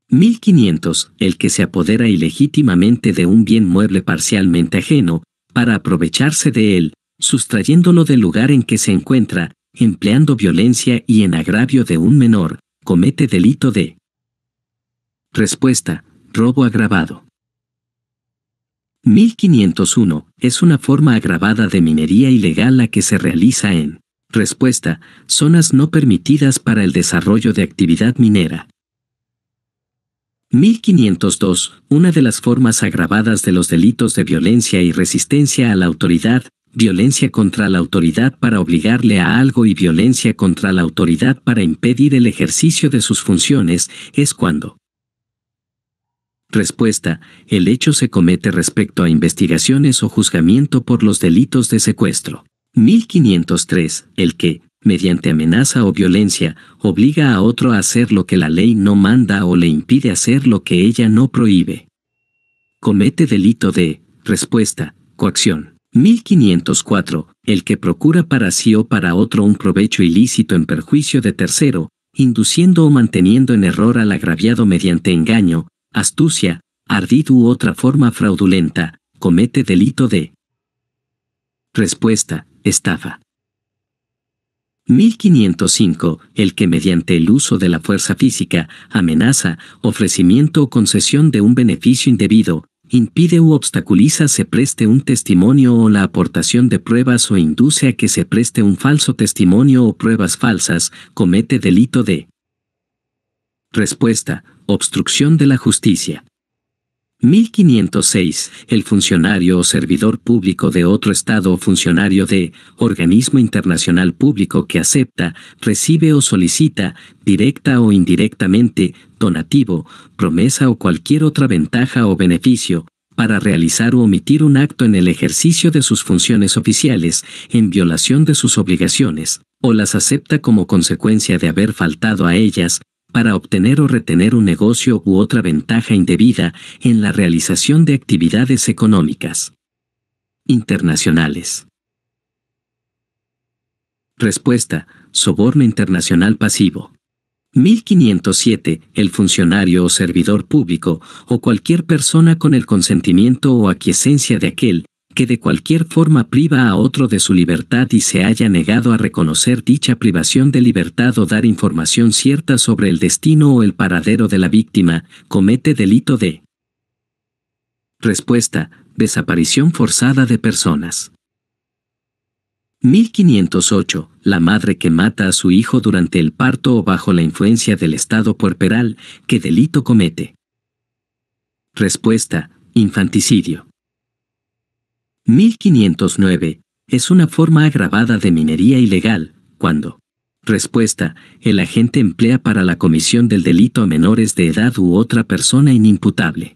1500. El que se apodera ilegítimamente de un bien mueble parcialmente ajeno, para aprovecharse de él, sustrayéndolo del lugar en que se encuentra, empleando violencia y en agravio de un menor, comete delito de. Respuesta: robo agravado. 1501. Es una forma agravada de minería ilegal la que se realiza en. Respuesta: zonas no permitidas para el desarrollo de actividad minera. 1502. Una de las formas agravadas de los delitos de violencia y resistencia a la autoridad, violencia contra la autoridad para obligarle a algo y violencia contra la autoridad para impedir el ejercicio de sus funciones, es cuando. Respuesta: el hecho se comete respecto a investigaciones o juzgamiento por los delitos de secuestro. 1503. El que, mediante amenaza o violencia, obliga a otro a hacer lo que la ley no manda o le impide hacer lo que ella no prohíbe. Comete delito de. Respuesta: coacción. 1504. El que procura para sí o para otro un provecho ilícito en perjuicio de tercero, induciendo o manteniendo en error al agraviado mediante engaño, astucia, ardid u otra forma fraudulenta, comete delito de. Respuesta: estafa. 1505. El que mediante el uso de la fuerza física, amenaza, ofrecimiento o concesión de un beneficio indebido, impide u obstaculiza se preste un testimonio o la aportación de pruebas o induce a que se preste un falso testimonio o pruebas falsas, comete delito de. Respuesta: obstrucción de la justicia. 1506. El funcionario o servidor público de otro Estado o funcionario de organismo internacional público que acepta, recibe o solicita, directa o indirectamente, donativo, promesa o cualquier otra ventaja o beneficio, para realizar o omitir un acto en el ejercicio de sus funciones oficiales, en violación de sus obligaciones, o las acepta como consecuencia de haber faltado a ellas, para obtener o retener un negocio u otra ventaja indebida en la realización de actividades económicas internacionales. Respuesta: soborno internacional pasivo. 1507. El funcionario o servidor público, o cualquier persona con el consentimiento o aquiescencia de aquel, que de cualquier forma priva a otro de su libertad y se haya negado a reconocer dicha privación de libertad o dar información cierta sobre el destino o el paradero de la víctima, comete delito de. Respuesta: desaparición forzada de personas. 1508. La madre que mata a su hijo durante el parto o bajo la influencia del estado puerperal, ¿qué delito comete? Respuesta: infanticidio. 1509. Es una forma agravada de minería ilegal, cuando. Respuesta: el agente emplea para la comisión del delito a menores de edad u otra persona inimputable.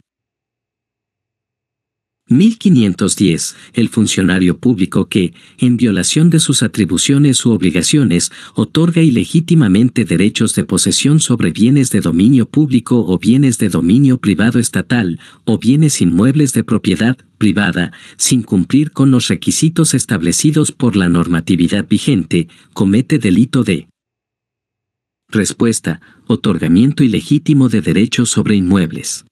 1510. El funcionario público que, en violación de sus atribuciones u obligaciones, otorga ilegítimamente derechos de posesión sobre bienes de dominio público o bienes de dominio privado estatal, o bienes inmuebles de propiedad privada, sin cumplir con los requisitos establecidos por la normatividad vigente, comete delito de. Respuesta: otorgamiento ilegítimo de derechos sobre inmuebles.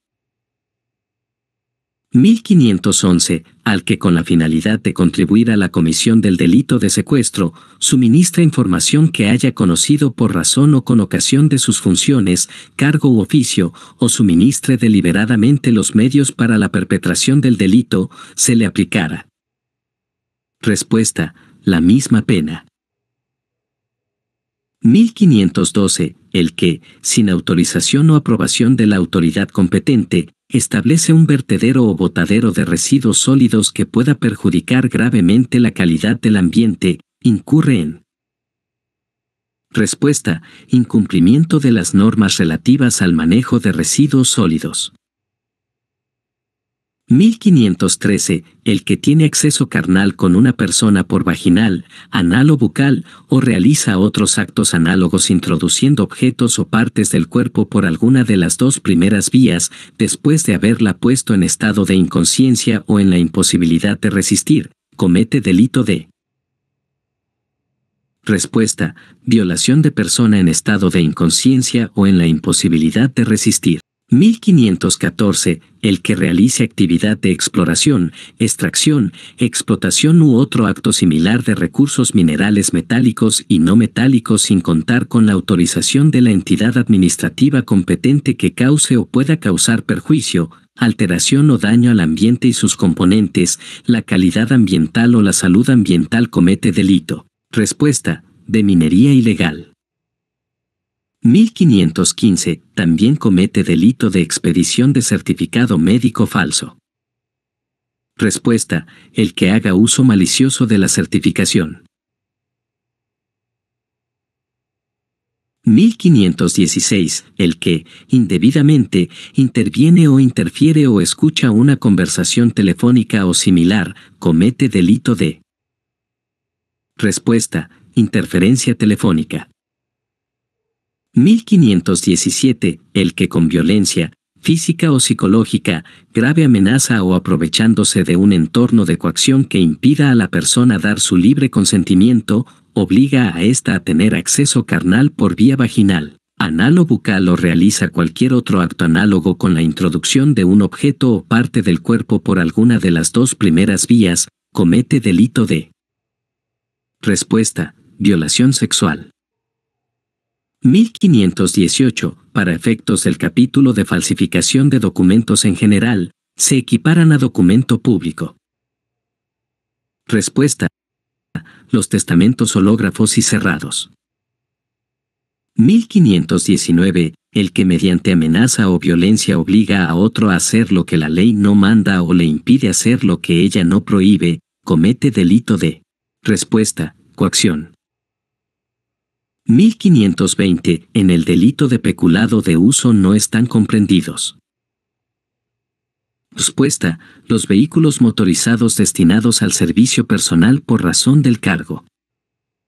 1511. Al que con la finalidad de contribuir a la comisión del delito de secuestro, suministra información que haya conocido por razón o con ocasión de sus funciones, cargo u oficio, o suministre deliberadamente los medios para la perpetración del delito, se le aplicará. Respuesta: la misma pena. 1512. El que, sin autorización o aprobación de la autoridad competente, establece un vertedero o botadero de residuos sólidos que pueda perjudicar gravemente la calidad del ambiente, incurre en. Respuesta: incumplimiento de las normas relativas al manejo de residuos sólidos. 1513. El que tiene acceso carnal con una persona por vaginal, anal o bucal, o realiza otros actos análogos introduciendo objetos o partes del cuerpo por alguna de las dos primeras vías, después de haberla puesto en estado de inconsciencia o en la imposibilidad de resistir, comete delito de. Respuesta: violación de persona en estado de inconsciencia o en la imposibilidad de resistir. 1514. El que realice actividad de exploración, extracción, explotación u otro acto similar de recursos minerales metálicos y no metálicos sin contar con la autorización de la entidad administrativa competente que cause o pueda causar perjuicio, alteración o daño al ambiente y sus componentes, la calidad ambiental o la salud ambiental comete delito. Respuesta: de minería ilegal. 1515. También comete delito de expedición de certificado médico falso. Respuesta: el que haga uso malicioso de la certificación. 1516. El que, indebidamente, interviene o interfiere o escucha una conversación telefónica o similar, comete delito de. Respuesta: interferencia telefónica. 1517. El que con violencia, física o psicológica, grave amenaza o aprovechándose de un entorno de coacción que impida a la persona dar su libre consentimiento, obliga a ésta a tener acceso carnal por vía vaginal, anal o bucal o realiza cualquier otro acto análogo con la introducción de un objeto o parte del cuerpo por alguna de las dos primeras vías, comete delito de. Respuesta: violación sexual. 1518. Para efectos del capítulo de falsificación de documentos en general, se equiparan a documento público. Respuesta: los testamentos hológrafos y cerrados. 1519. El que mediante amenaza o violencia obliga a otro a hacer lo que la ley no manda o le impide hacer lo que ella no prohíbe, comete delito de. Respuesta: coacción. 1520. En el delito de peculado de uso no están comprendidos. Respuesta: los vehículos motorizados destinados al servicio personal por razón del cargo.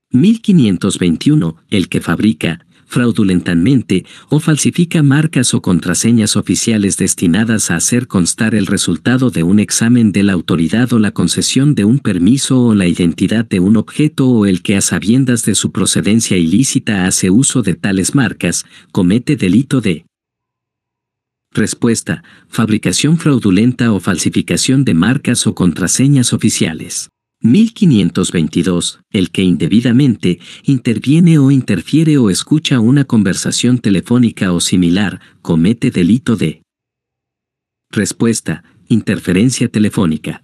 1521. El que fabrica, fraudulentamente, o falsifica marcas o contraseñas oficiales destinadas a hacer constar el resultado de un examen de la autoridad o la concesión de un permiso o la identidad de un objeto o el que a sabiendas de su procedencia ilícita hace uso de tales marcas, comete delito de. Respuesta: fabricación fraudulenta o falsificación de marcas o contraseñas oficiales. 1522. El que indebidamente interviene o interfiere o escucha una conversación telefónica o similar, comete delito de. Respuesta: interferencia telefónica.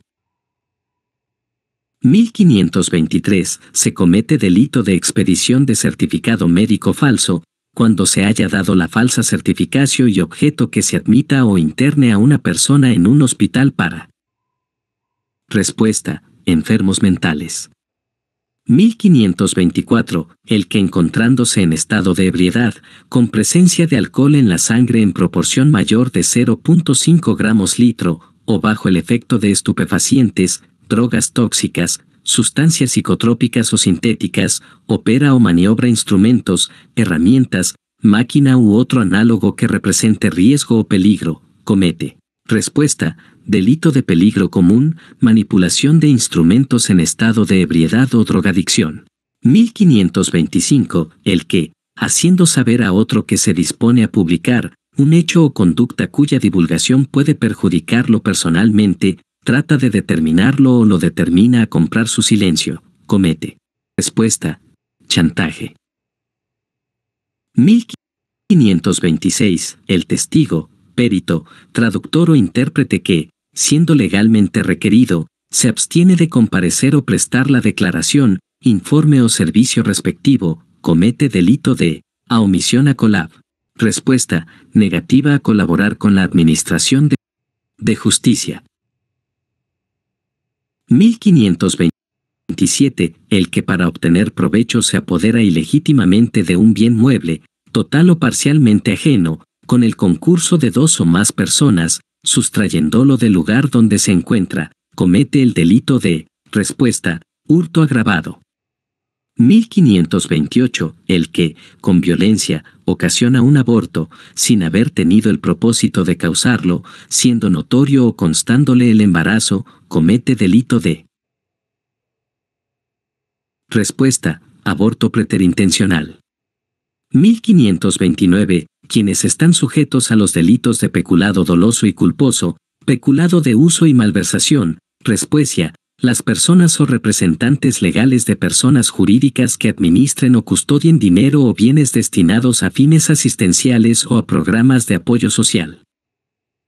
1523. Se comete delito de expedición de certificado médico falso, cuando se haya dado la falsa certificación y objeto que se admita o interne a una persona en un hospital para. Respuesta: enfermos mentales. 1524. El que encontrándose en estado de ebriedad, con presencia de alcohol en la sangre en proporción mayor de 0.5 gramos litro, o bajo el efecto de estupefacientes, drogas tóxicas, sustancias psicotrópicas o sintéticas, opera o maniobra instrumentos, herramientas, máquina u otro análogo que represente riesgo o peligro, comete. Respuesta: delito de peligro común, manipulación de instrumentos en estado de ebriedad o drogadicción. 1525. El que, haciendo saber a otro que se dispone a publicar, un hecho o conducta cuya divulgación puede perjudicarlo personalmente, trata de determinarlo o lo determina a comprar su silencio, comete. Respuesta: chantaje. 1526. El testigo, perito, traductor o intérprete que, siendo legalmente requerido, se abstiene de comparecer o prestar la declaración, informe o servicio respectivo, comete delito de omisión a colab. Respuesta: negativa a colaborar con la administración de justicia. 1527. El que para obtener provecho se apodera ilegítimamente de un bien mueble, total o parcialmente ajeno, con el concurso de dos o más personas, sustrayéndolo del lugar donde se encuentra, comete el delito de. Respuesta: hurto agravado. 1528. El que, con violencia, ocasiona un aborto, sin haber tenido el propósito de causarlo, siendo notorio o constándole el embarazo, comete delito de. Respuesta: aborto preterintencional. 1529. quienes están sujetos a los delitos de peculado doloso y culposo, peculado de uso y malversación, respuesta, las personas o representantes legales de personas jurídicas que administren o custodien dinero o bienes destinados a fines asistenciales o a programas de apoyo social.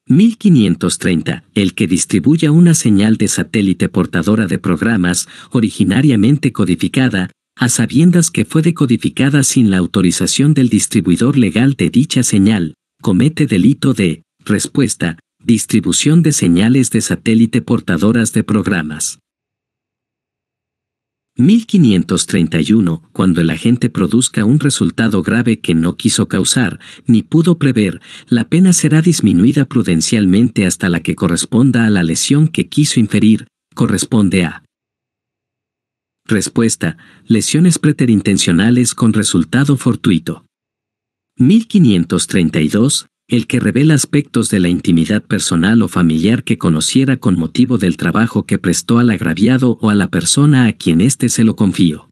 1530. El que distribuya una señal de satélite portadora de programas, originariamente codificada, a sabiendas que fue decodificada sin la autorización del distribuidor legal de dicha señal, comete delito de, respuesta, distribución de señales de satélite portadoras de programas. 1531. Cuando el agente produzca un resultado grave que no quiso causar, ni pudo prever, la pena será disminuida prudencialmente hasta la que corresponda a la lesión que quiso inferir, corresponde a. Respuesta: lesiones preterintencionales con resultado fortuito. 1532. El que revela aspectos de la intimidad personal o familiar que conociera con motivo del trabajo que prestó al agraviado o a la persona a quien éste se lo confió.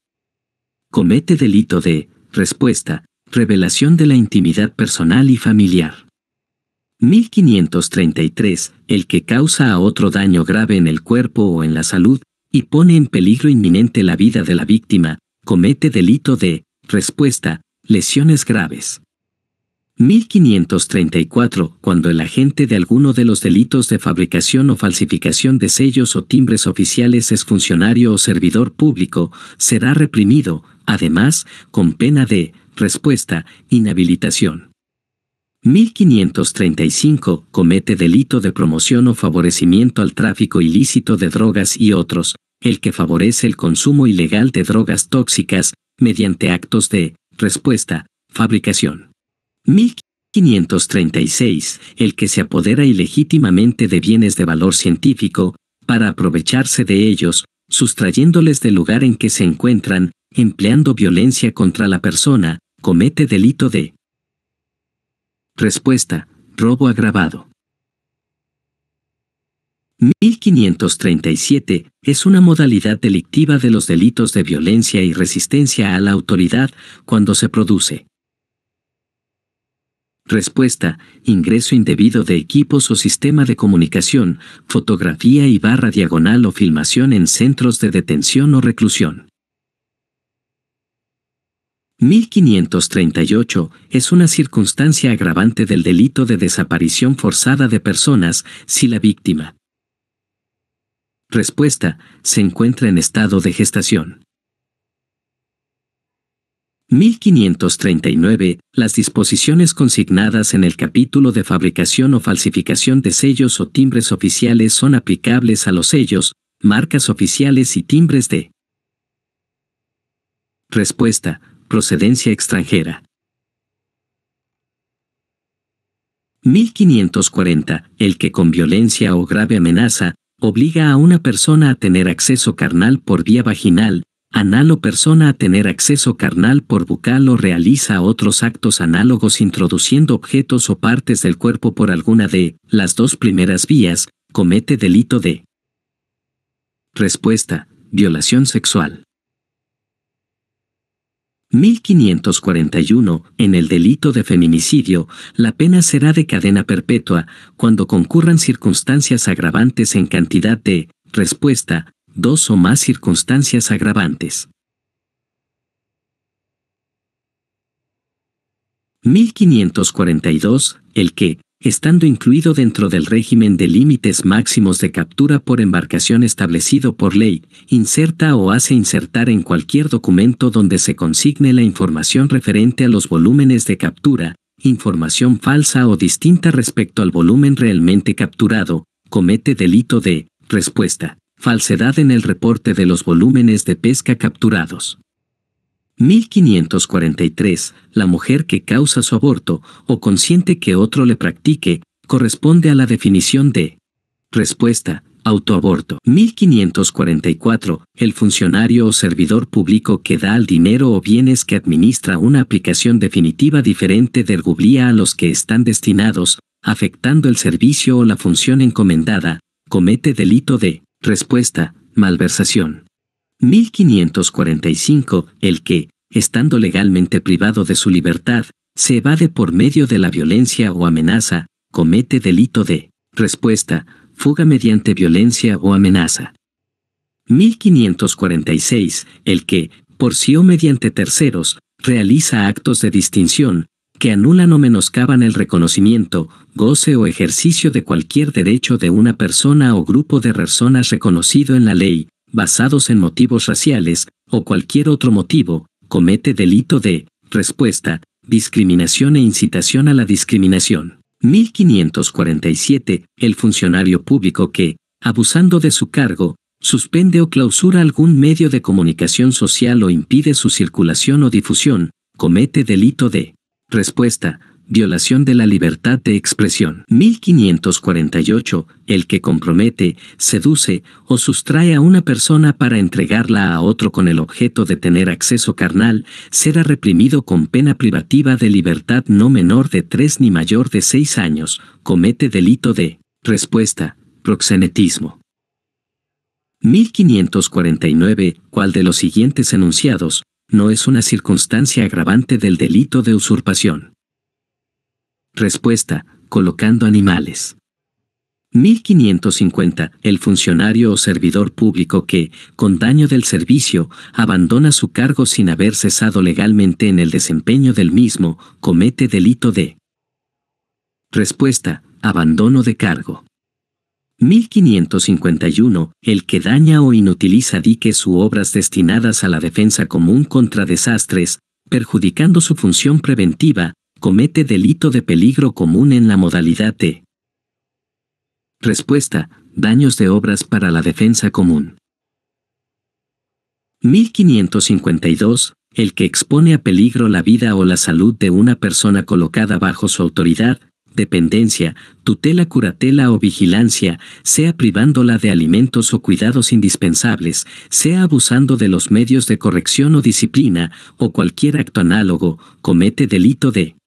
Comete delito de, respuesta, revelación de la intimidad personal y familiar. 1533. El que causa a otro daño grave en el cuerpo o en la salud, y pone en peligro inminente la vida de la víctima, comete delito de, respuesta, lesiones graves. 1534. Cuando el agente de alguno de los delitos de fabricación o falsificación de sellos o timbres oficiales es funcionario o servidor público, será reprimido, además, con pena de, respuesta, inhabilitación. 1535. Comete delito de promoción o favorecimiento al tráfico ilícito de drogas y otros, el que favorece el consumo ilegal de drogas tóxicas, mediante actos de, respuesta, fabricación. 1536. El que se apodera ilegítimamente de bienes de valor científico, para aprovecharse de ellos, sustrayéndoles del lugar en que se encuentran, empleando violencia contra la persona, comete delito de. Respuesta: robo agravado. 1537. Es una modalidad delictiva de los delitos de violencia y resistencia a la autoridad, cuando se produce. Respuesta: ingreso indebido de equipos o sistema de comunicación, fotografía y barra diagonal o filmación en centros de detención o reclusión. 1538. Es una circunstancia agravante del delito de desaparición forzada de personas, si la víctima. Respuesta: se encuentra en estado de gestación. 1539. Las disposiciones consignadas en el capítulo de fabricación o falsificación de sellos o timbres oficiales son aplicables a los sellos, marcas oficiales y timbres de. Respuesta: procedencia extranjera. 1540. El que con violencia o grave amenaza, obliga a una persona a tener acceso carnal por vía vaginal, anal o persona a tener acceso carnal por bucal o realiza otros actos análogos introduciendo objetos o partes del cuerpo por alguna de las dos primeras vías, comete delito de. Respuesta: violación sexual. 1541. En el delito de feminicidio, la pena será de cadena perpetua, cuando concurran circunstancias agravantes en cantidad de, respuesta, 2 o más circunstancias agravantes. 1542. El que, estando incluido dentro del régimen de límites máximos de captura por embarcación establecido por ley, inserta o hace insertar en cualquier documento donde se consigne la información referente a los volúmenes de captura, información falsa o distinta respecto al volumen realmente capturado, comete delito de, respuesta, falsedad en el reporte de los volúmenes de pesca capturados. 1543. La mujer que causa su aborto, o consiente que otro le practique, corresponde a la definición de. Respuesta: autoaborto. 1544. El funcionario o servidor público que da al dinero o bienes que administra una aplicación definitiva diferente del rublia a los que están destinados, afectando el servicio o la función encomendada, comete delito de. Respuesta: malversación. 1545. El que, estando legalmente privado de su libertad, se evade por medio de la violencia o amenaza, comete delito de respuesta, fuga mediante violencia o amenaza. 1546. El que, por sí o mediante terceros, realiza actos de distinción, que anulan o menoscaban el reconocimiento, goce o ejercicio de cualquier derecho de una persona o grupo de personas reconocido en la ley, basados en motivos raciales, o cualquier otro motivo, comete delito de respuesta, discriminación e incitación a la discriminación. 1547. El funcionario público que, abusando de su cargo, suspende o clausura algún medio de comunicación social o impide su circulación o difusión, comete delito de respuesta, violación de la libertad de expresión. 1548. El que compromete, seduce o sustrae a una persona para entregarla a otro con el objeto de tener acceso carnal, será reprimido con pena privativa de libertad no menor de 3 ni mayor de 6 años, comete delito de respuesta, proxenetismo. 1549. ¿Cuál de los siguientes enunciados no es una circunstancia agravante del delito de usurpación? Respuesta, colocando animales. 1550. El funcionario o servidor público que, con daño del servicio, abandona su cargo sin haber cesado legalmente en el desempeño del mismo, comete delito de respuesta, abandono de cargo. 1551. El que daña o inutiliza diques u obras destinadas a la defensa común contra desastres, perjudicando su función preventiva, comete delito de peligro común en la modalidad de respuesta, daños de obras para la defensa común. 1552. El que expone a peligro la vida o la salud de una persona colocada bajo su autoridad, dependencia, tutela, curatela o vigilancia, sea privándola de alimentos o cuidados indispensables, sea abusando de los medios de corrección o disciplina, o cualquier acto análogo, comete delito de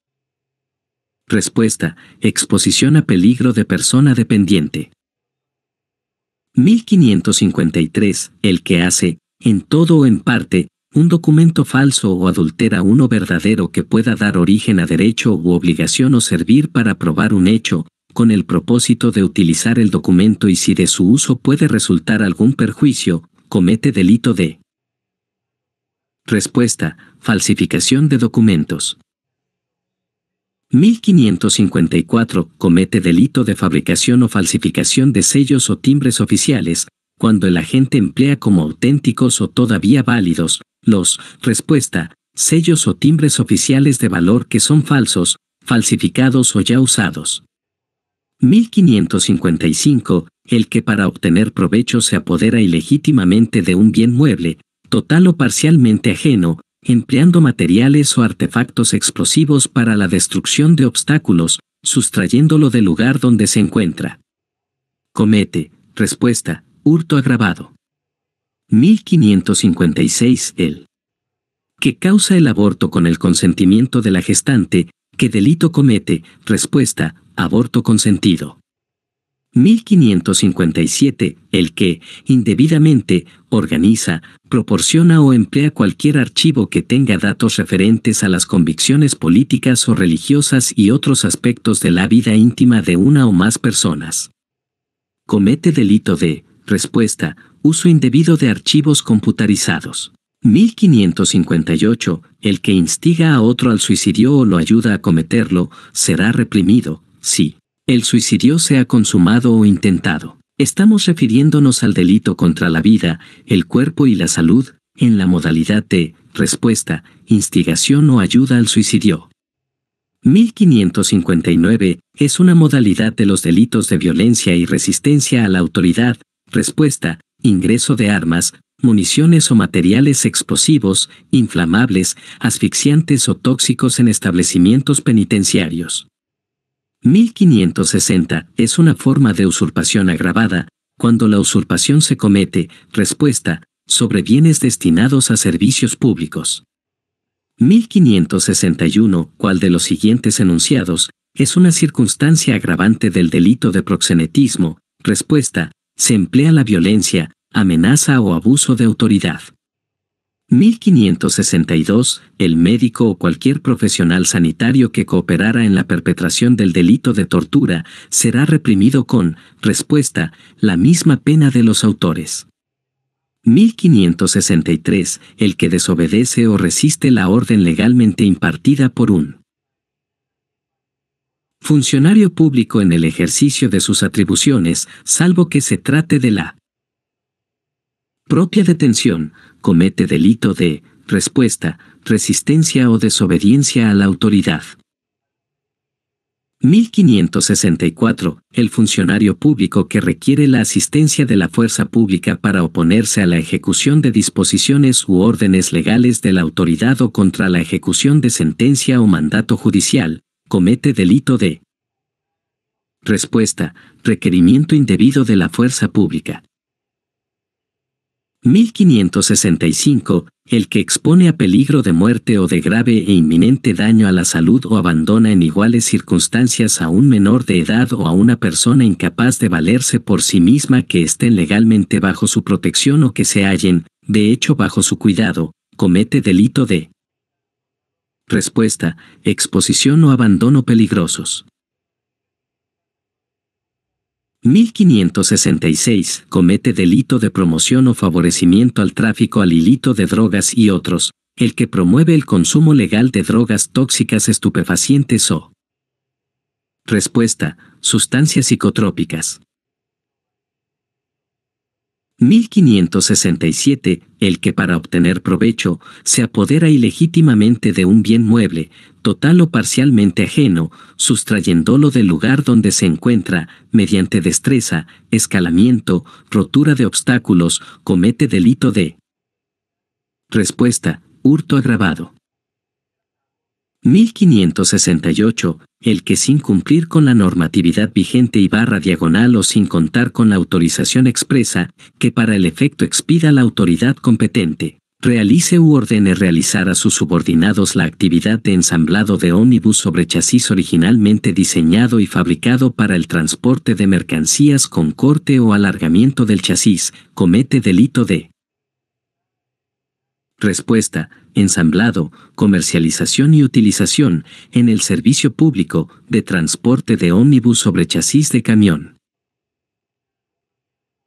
respuesta, exposición a peligro de persona dependiente. 1553. El que hace, en todo o en parte, un documento falso o adultera uno verdadero que pueda dar origen a derecho u obligación o servir para probar un hecho, con el propósito de utilizar el documento y si de su uso puede resultar algún perjuicio, comete delito de respuesta, falsificación de documentos. 1554. Comete delito de fabricación o falsificación de sellos o timbres oficiales, cuando el agente emplea como auténticos o todavía válidos, los, respuesta, sellos o timbres oficiales de valor que son falsos, falsificados o ya usados. 1555. El que para obtener provecho se apodera ilegítimamente de un bien mueble, total o parcialmente ajeno, empleando materiales o artefactos explosivos para la destrucción de obstáculos, sustrayéndolo del lugar donde se encuentra. Comete, respuesta, hurto agravado. 1556. El que causa el aborto con el consentimiento de la gestante, ¿qué delito comete? Respuesta, aborto consentido. 1557. El que, indebidamente, organiza, proporciona o emplea cualquier archivo que tenga datos referentes a las convicciones políticas o religiosas y otros aspectos de la vida íntima de una o más personas. Comete delito de respuesta, uso indebido de archivos computarizados. 1558. El que instiga a otro al suicidio o lo ayuda a cometerlo, será reprimido, si el suicidio sea consumado o intentado. Estamos refiriéndonos al delito contra la vida, el cuerpo y la salud, en la modalidad de respuesta, instigación o ayuda al suicidio. 1559. Es una modalidad de los delitos de violencia y resistencia a la autoridad, respuesta, ingreso de armas, municiones o materiales explosivos, inflamables, asfixiantes o tóxicos en establecimientos penitenciarios. 1560. Es una forma de usurpación agravada, cuando la usurpación se comete, respuesta, sobre bienes destinados a servicios públicos. 1561. ¿Cuál de los siguientes enunciados es una circunstancia agravante del delito de proxenetismo? Respuesta, se emplea la violencia, amenaza o abuso de autoridad. 1562. El médico o cualquier profesional sanitario que cooperara en la perpetración del delito de tortura será reprimido con, respuesta, la misma pena de los autores. 1563. El que desobedece o resiste la orden legalmente impartida por un funcionario público en el ejercicio de sus atribuciones, salvo que se trate de la propia detención, comete delito de, respuesta, resistencia o desobediencia a la autoridad. 1564. El funcionario público que requiere la asistencia de la fuerza pública para oponerse a la ejecución de disposiciones u órdenes legales de la autoridad o contra la ejecución de sentencia o mandato judicial, comete delito de respuesta, requerimiento indebido de la fuerza pública. 1565. El que expone a peligro de muerte o de grave e inminente daño a la salud o abandona en iguales circunstancias a un menor de edad o a una persona incapaz de valerse por sí misma que estén legalmente bajo su protección o que se hallen, de hecho bajo su cuidado, comete delito de respuesta, exposición o abandono peligrosos. 1566. Comete delito de promoción o favorecimiento al tráfico al ilícito de drogas y otros, el que promueve el consumo legal de drogas tóxicas, estupefacientes o respuesta, sustancias psicotrópicas. 1567. El que para obtener provecho, se apodera ilegítimamente de un bien mueble, total o parcialmente ajeno, sustrayéndolo del lugar donde se encuentra, mediante destreza, escalamiento, rotura de obstáculos, comete delito de respuesta, hurto agravado. 1568. El que sin cumplir con la normatividad vigente /diagonal o sin contar con la autorización expresa, que para el efecto expida la autoridad competente, realice u ordene realizar a sus subordinados la actividad de ensamblado de ómnibus sobre chasis originalmente diseñado y fabricado para el transporte de mercancías con corte o alargamiento del chasis, comete delito de respuesta, ensamblado, comercialización y utilización, en el servicio público, de transporte de ómnibus sobre chasis de camión.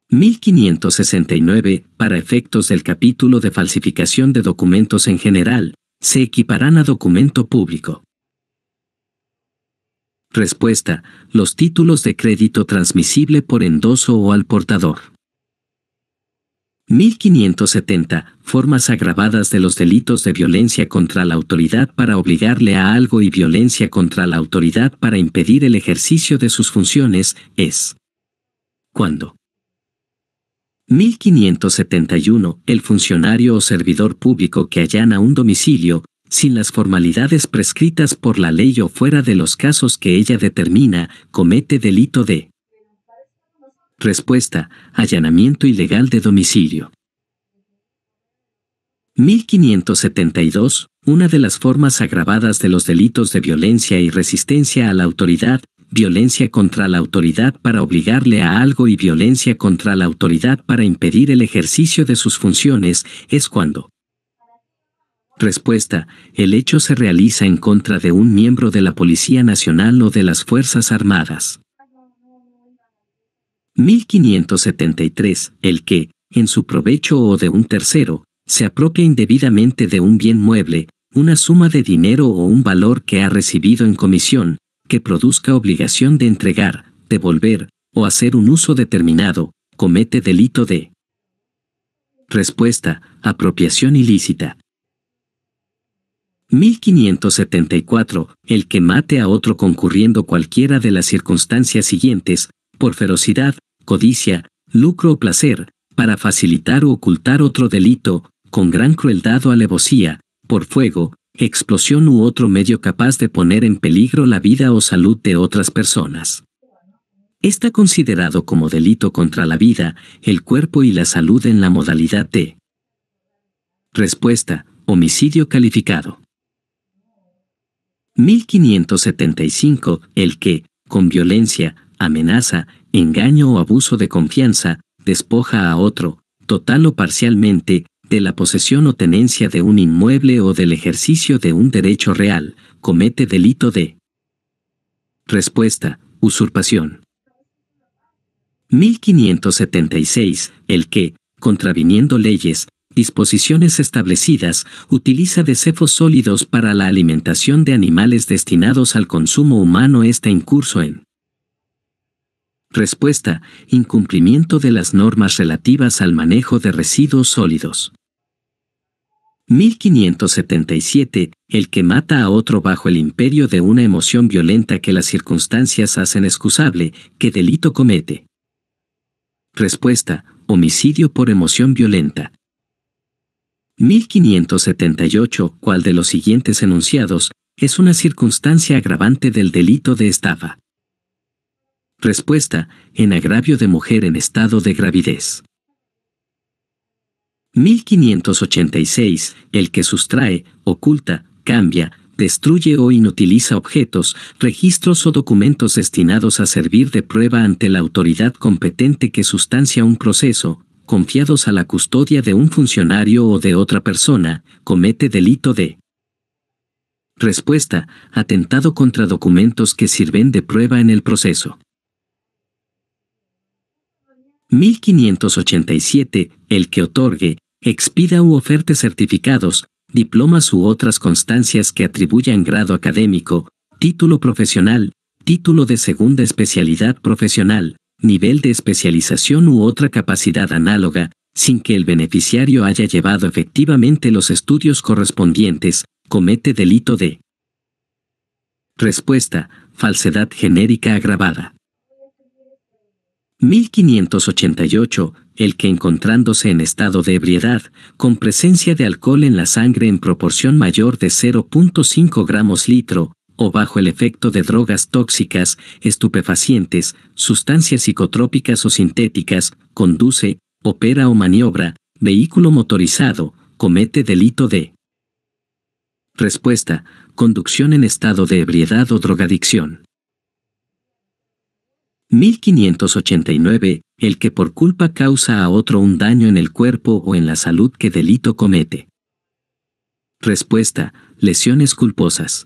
1569. Para efectos del capítulo de falsificación de documentos en general, se equiparán a documento público. Respuesta, los títulos de crédito transmisible por endoso o al portador. 1570. Formas agravadas de los delitos de violencia contra la autoridad para obligarle a algo y violencia contra la autoridad para impedir el ejercicio de sus funciones, es cuando 1571. El funcionario o servidor público que allana un domicilio, sin las formalidades prescritas por la ley o fuera de los casos que ella determina, comete delito de respuesta, allanamiento ilegal de domicilio. 1572. Una de las formas agravadas de los delitos de violencia y resistencia a la autoridad, violencia contra la autoridad para obligarle a algo y violencia contra la autoridad para impedir el ejercicio de sus funciones, es cuando respuesta, el hecho se realiza en contra de un miembro de la Policía Nacional o de las Fuerzas Armadas. 1573. El que, en su provecho o de un tercero, se apropia indebidamente de un bien mueble, una suma de dinero o un valor que ha recibido en comisión, que produzca obligación de entregar, devolver, o hacer un uso determinado, comete delito de respuesta, apropiación ilícita. 1574. El que mate a otro concurriendo cualquiera de las circunstancias siguientes, por ferocidad, codicia, lucro o placer, para facilitar o ocultar otro delito, con gran crueldad o alevosía, por fuego, explosión u otro medio capaz de poner en peligro la vida o salud de otras personas. Está considerado como delito contra la vida, el cuerpo y la salud en la modalidad de respuesta, homicidio calificado. 1575. El que, con violencia, amenaza, engaño o abuso de confianza, despoja a otro, total o parcialmente, de la posesión o tenencia de un inmueble o del ejercicio de un derecho real, comete delito de. Respuesta: usurpación. 1576. El que, contraviniendo leyes, disposiciones establecidas, utiliza de cefos sólidos para la alimentación de animales destinados al consumo humano está incurso en. Respuesta: incumplimiento de las normas relativas al manejo de residuos sólidos. 1577. El que mata a otro bajo el imperio de una emoción violenta que las circunstancias hacen excusable, ¿qué delito comete? Respuesta: homicidio por emoción violenta. 1578. ¿Cuál de los siguientes enunciados es una circunstancia agravante del delito de estafa? Respuesta: en agravio de mujer en estado de gravidez. 1586. El que sustrae, oculta, cambia, destruye o inutiliza objetos, registros o documentos destinados a servir de prueba ante la autoridad competente que sustancia un proceso, confiados a la custodia de un funcionario o de otra persona, comete delito de. Respuesta: atentado contra documentos que sirven de prueba en el proceso. 1587. El que otorgue, expida u oferte certificados, diplomas u otras constancias que atribuyan grado académico, título profesional, título de segunda especialidad profesional, nivel de especialización u otra capacidad análoga, sin que el beneficiario haya llevado efectivamente los estudios correspondientes, comete delito de. Respuesta: falsedad genérica agravada. 1588. El que encontrándose en estado de ebriedad, con presencia de alcohol en la sangre en proporción mayor de 0.5 gramos litro, o bajo el efecto de drogas tóxicas, estupefacientes, sustancias psicotrópicas o sintéticas, conduce, opera o maniobra, vehículo motorizado, comete delito de. Respuesta: conducción en estado de ebriedad o drogadicción. 1589. El que por culpa causa a otro un daño en el cuerpo o en la salud, ¿qué delito comete? Respuesta: lesiones culposas.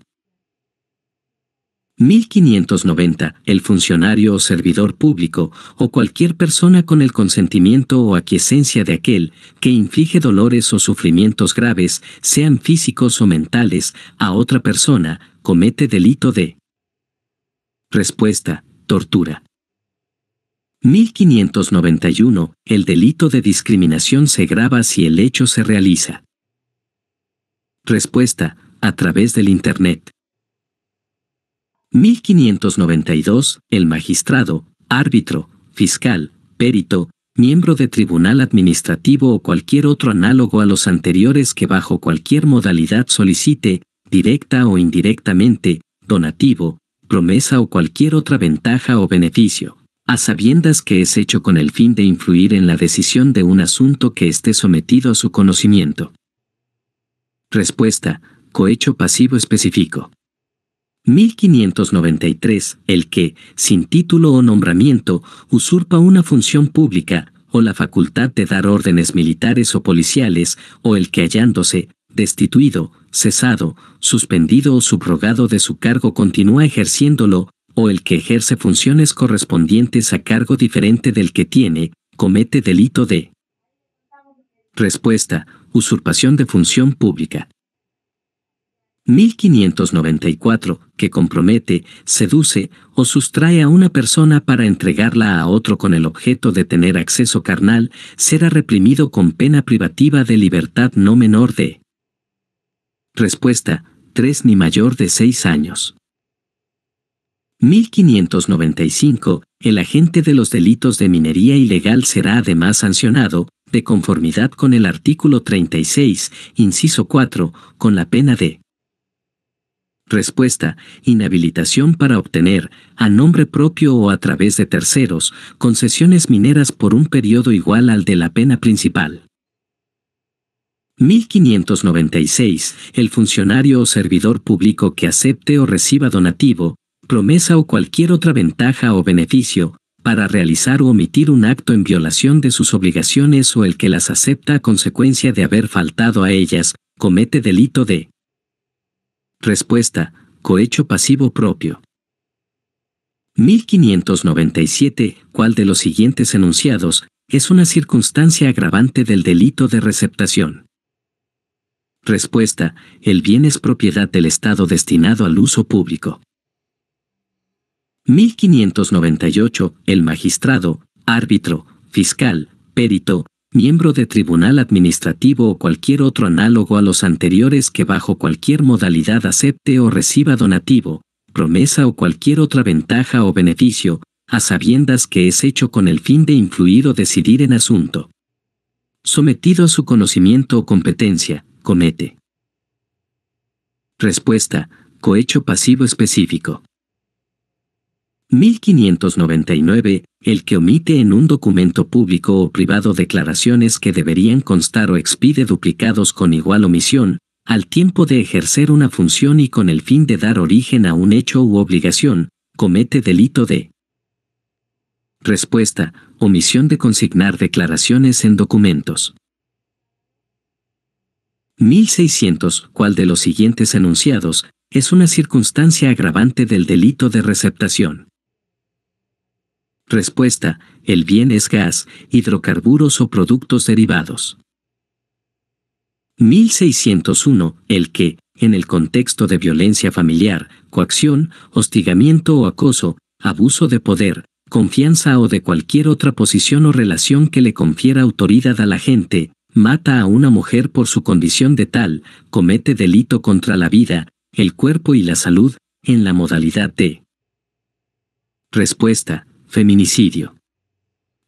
1590. El funcionario o servidor público, o cualquier persona con el consentimiento o aquiescencia de aquel, que inflige dolores o sufrimientos graves, sean físicos o mentales, a otra persona, comete delito de. Respuesta: tortura. 1591. El delito de discriminación se grava si el hecho se realiza. Respuesta: a través del Internet. 1592. El magistrado, árbitro, fiscal, perito, miembro de tribunal administrativo o cualquier otro análogo a los anteriores que bajo cualquier modalidad solicite, directa o indirectamente, donativo, promesa o cualquier otra ventaja o beneficio, a sabiendas que es hecho con el fin de influir en la decisión de un asunto que esté sometido a su conocimiento. Respuesta: cohecho pasivo específico. 1593. El que, sin título o nombramiento, usurpa una función pública, o la facultad de dar órdenes militares o policiales, o el que hallándose, destituido, cesado, suspendido o subrogado de su cargo continúa ejerciéndolo, o el que ejerce funciones correspondientes a cargo diferente del que tiene, comete delito de. Respuesta: usurpación de función pública. 1594. Que compromete, seduce o sustrae a una persona para entregarla a otro con el objeto de tener acceso carnal, será reprimido con pena privativa de libertad no menor de. Respuesta: 3 ni mayor de 6 años. 1595. El agente de los delitos de minería ilegal será además sancionado, de conformidad con el artículo 36, inciso 4, con la pena de. Respuesta: inhabilitación para obtener, a nombre propio o a través de terceros, concesiones mineras por un periodo igual al de la pena principal. 1596. El funcionario o servidor público que acepte o reciba donativo, promesa o cualquier otra ventaja o beneficio, para realizar o omitir un acto en violación de sus obligaciones o el que las acepta a consecuencia de haber faltado a ellas, comete delito de. Respuesta: cohecho pasivo propio. 1597. ¿Cuál de los siguientes enunciados es una circunstancia agravante del delito de receptación? Respuesta: el bien es propiedad del Estado destinado al uso público. 1598. El magistrado, árbitro, fiscal, perito, miembro de tribunal administrativo o cualquier otro análogo a los anteriores que bajo cualquier modalidad acepte o reciba donativo, promesa o cualquier otra ventaja o beneficio, a sabiendas que es hecho con el fin de influir o decidir en asunto sometido a su conocimiento o competencia, comete. Respuesta: cohecho pasivo específico. 1599. El que omite en un documento público o privado declaraciones que deberían constar o expide duplicados con igual omisión, al tiempo de ejercer una función y con el fin de dar origen a un hecho u obligación, comete delito de. Respuesta: omisión de consignar declaraciones en documentos. 1600. ¿Cuál de los siguientes enunciados es una circunstancia agravante del delito de receptación? Respuesta: el bien es gas, hidrocarburos o productos derivados. 1601. El que, en el contexto de violencia familiar, coacción, hostigamiento o acoso, abuso de poder, confianza o de cualquier otra posición o relación que le confiera autoridad a la gente, mata a una mujer por su condición de tal, comete delito contra la vida, el cuerpo y la salud, en la modalidad de. Respuesta: feminicidio.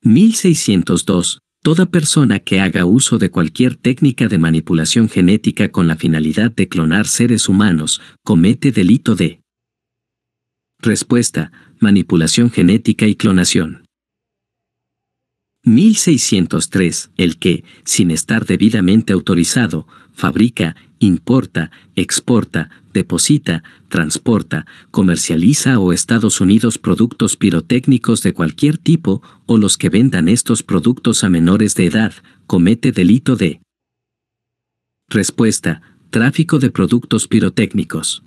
1602. Toda persona que haga uso de cualquier técnica de manipulación genética con la finalidad de clonar seres humanos, comete delito de. Respuesta: manipulación genética y clonación. 1603. El que, sin estar debidamente autorizado, fabrica, importa, exporta, deposita, transporta, comercializa o Estados Unidos productos pirotécnicos de cualquier tipo, o los que vendan estos productos a menores de edad, comete delito de. Respuesta: tráfico de productos pirotécnicos.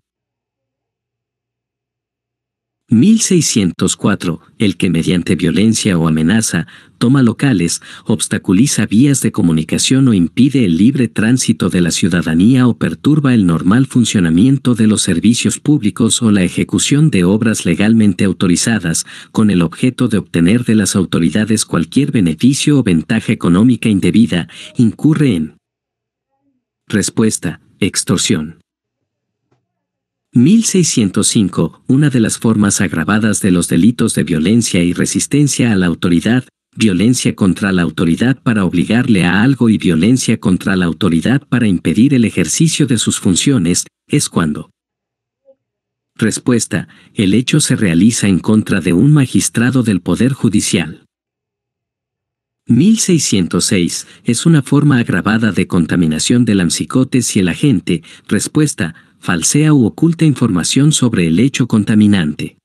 1604. El que mediante violencia o amenaza, toma locales, obstaculiza vías de comunicación o impide el libre tránsito de la ciudadanía o perturba el normal funcionamiento de los servicios públicos o la ejecución de obras legalmente autorizadas, con el objeto de obtener de las autoridades cualquier beneficio o ventaja económica indebida, incurre en. Respuesta: extorsión. 1605. Una de las formas agravadas de los delitos de violencia y resistencia a la autoridad, violencia contra la autoridad para obligarle a algo y violencia contra la autoridad para impedir el ejercicio de sus funciones, es cuando. Respuesta: el hecho se realiza en contra de un magistrado del Poder Judicial. 1606. Es una forma agravada de contaminación del amcicote si el agente, respuesta, falsea u oculta información sobre el hecho contaminante.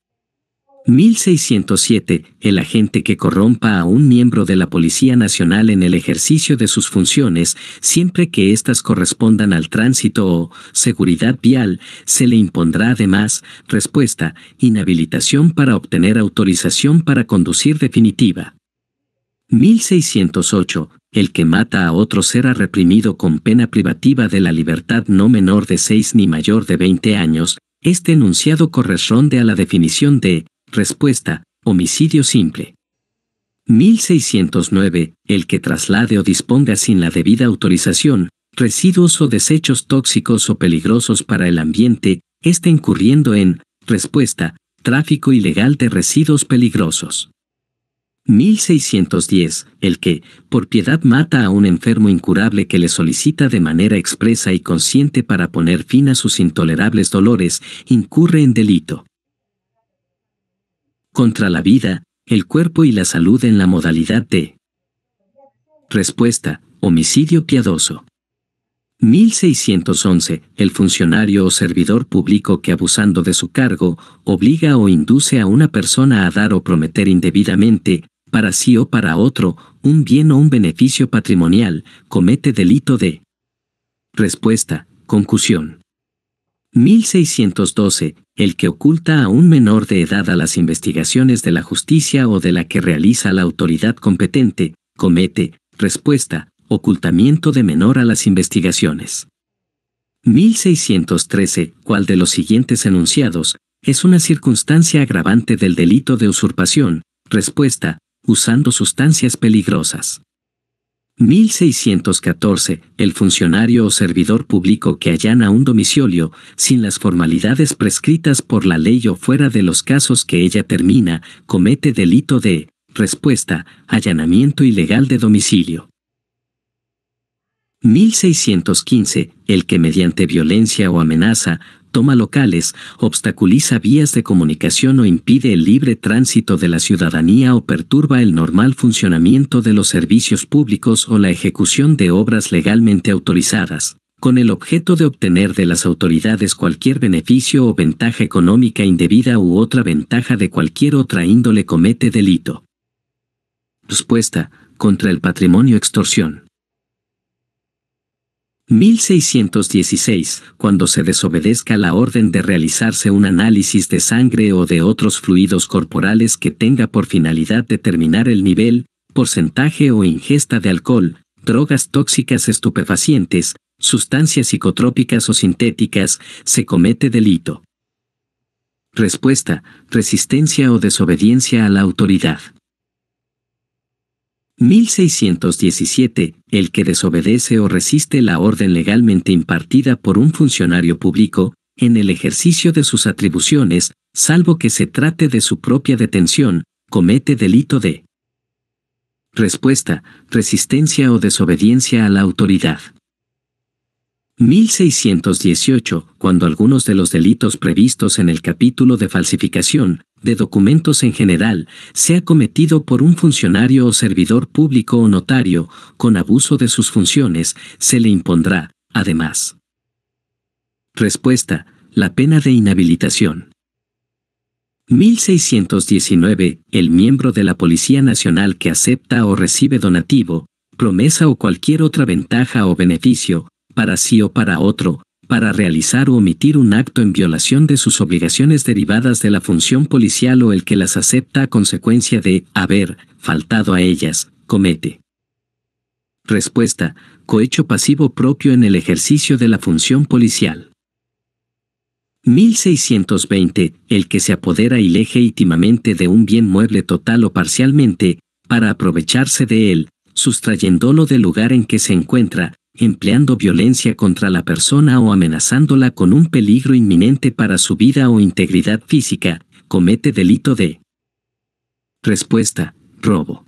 1607. El agente que corrompa a un miembro de la Policía Nacional en el ejercicio de sus funciones, siempre que éstas correspondan al tránsito o seguridad vial, se le impondrá además, respuesta, inhabilitación para obtener autorización para conducir definitiva. 1608. El que mata a otro será reprimido con pena privativa de la libertad no menor de 6 ni mayor de 20 años. Este enunciado corresponde a la definición de, respuesta, homicidio simple. 1609. El que traslade o disponga sin la debida autorización, residuos o desechos tóxicos o peligrosos para el ambiente, esté incurriendo en, respuesta, tráfico ilegal de residuos peligrosos. 1610. El que, por piedad mata a un enfermo incurable que le solicita de manera expresa y consciente para poner fin a sus intolerables dolores, incurre en delito. Contra la vida, el cuerpo y la salud en la modalidad de. Respuesta: homicidio piadoso. 1611. El funcionario o servidor público que abusando de su cargo, obliga o induce a una persona a dar o prometer indebidamente, para sí o para otro, un bien o un beneficio patrimonial, comete delito de. Respuesta: concusión. 1612. El que oculta a un menor de edad a las investigaciones de la justicia o de la que realiza la autoridad competente, comete. Respuesta: ocultamiento de menor a las investigaciones. 1613. ¿Cuál de los siguientes enunciados es una circunstancia agravante del delito de usurpación? Respuesta: usando sustancias peligrosas. 1614. El funcionario o servidor público que allana un domicilio, sin las formalidades prescritas por la ley o fuera de los casos que ella termina, comete delito de. Respuesta: allanamiento ilegal de domicilio. 1615. El que mediante violencia o amenaza, toma locales, obstaculiza vías de comunicación o impide el libre tránsito de la ciudadanía o perturba el normal funcionamiento de los servicios públicos o la ejecución de obras legalmente autorizadas, con el objeto de obtener de las autoridades cualquier beneficio o ventaja económica indebida u otra ventaja de cualquier otra índole, comete delito. Respuesta: contra el patrimonio, extorsión. 1616. Cuando se desobedezca la orden de realizarse un análisis de sangre o de otros fluidos corporales que tenga por finalidad determinar el nivel, porcentaje o ingesta de alcohol, drogas tóxicas, estupefacientes, sustancias psicotrópicas o sintéticas, se comete delito. Respuesta: resistencia o desobediencia a la autoridad. 1617. El que desobedece o resiste la orden legalmente impartida por un funcionario público, en el ejercicio de sus atribuciones, salvo que se trate de su propia detención, comete delito de. Respuesta: resistencia o desobediencia a la autoridad. 1618. Cuando algunos de los delitos previstos en el capítulo de falsificación de documentos en general sea cometido por un funcionario o servidor público o notario, con abuso de sus funciones, se le impondrá, además. Respuesta: la pena de inhabilitación. 1619. El miembro de la Policía Nacional que acepta o recibe donativo, promesa o cualquier otra ventaja o beneficio, para sí o para otro, para realizar o omitir un acto en violación de sus obligaciones derivadas de la función policial o el que las acepta a consecuencia de haber faltado a ellas, comete. Respuesta: cohecho pasivo propio en el ejercicio de la función policial. 1620. El que se apodera ilegítimamente de un bien mueble total o parcialmente, para aprovecharse de él, sustrayéndolo del lugar en que se encuentra, empleando violencia contra la persona o amenazándola con un peligro inminente para su vida o integridad física, comete delito de. Respuesta: robo.